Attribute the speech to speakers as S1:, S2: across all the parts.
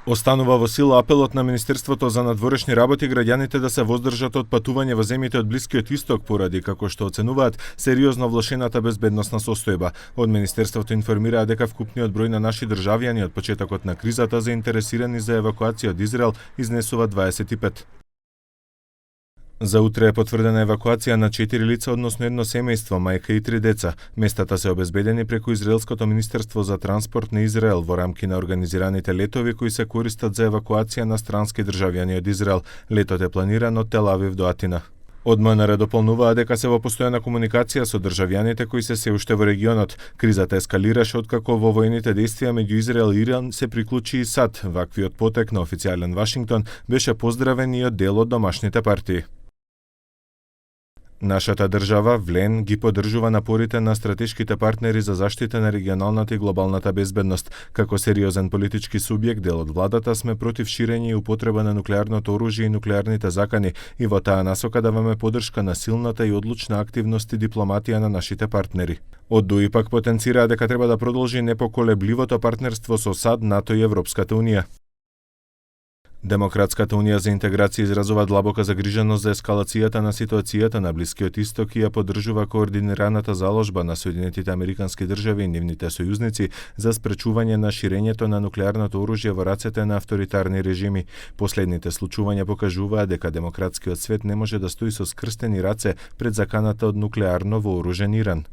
S1: Останува во сила апелот на Министерството за надворешни работи граѓаните да се воздржат од патување во земјите од Блискиот Исток поради, како што оценуваат, сериозно влошената безбедносна состојба. Од Министерството информираа дека вкупниот број на наши државјани од почетокот на кризата заинтересирани за евакуација од Израел изнесува 25. За утре е потврдена евакуација на 4 лица, односно едно семејство, мајка и 3 деца. Местата се обезбедени преку Израелското министерство за транспорт на Израел во рамки на организираните летови кои се користат за евакуација на странски државјани од Израел. Летот е планиран од Тел Авив до Атина. Од МНР дополнуваа дека се во постојана комуникација со државјаните кои се уште во регионот. Кризата ескалираше откако во војните дејствија меѓу Израел и Иран се приклучи и САД. Ваквиот потек на официјален Вашингтон беше поздравен и од дел од домашните партии. Нашата држава, ВЛЕН, ги поддржува напорите на стратешките партнери за заштита на регионалната и глобалната безбедност. Како сериозен политички субјект, дел од владата, сме против ширење и употреба на нуклеарното оружје и нуклеарните закани и во таа насока даваме поддршка на силната и одлучна активност и дипломатија на нашите партнери. Од ДУИ пак потенцираа дека треба да продолжи непоколебливото партнерство со САД, НАТО и Европската унија. Демократската унија за интеграција изразува длабока загриженост за ескалацијата на ситуацијата на Блискиот Исток и ја поддржува координираната заложба на Соединетите Американски држави и нивните сојузници за спречување на ширењето на нуклеарното оружје во рацете на авторитарни режими. Последните случувања покажуваа дека демократскиот свет не може да стои со скрстени раце пред заканата од нуклеарно вооружен Иран.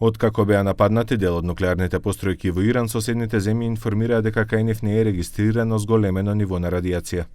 S1: Откако беа нападнати дел од нуклеарните постројки во Иран, соседните земји информираа дека кај нив не е регистрирано зголемено ниво на радијација.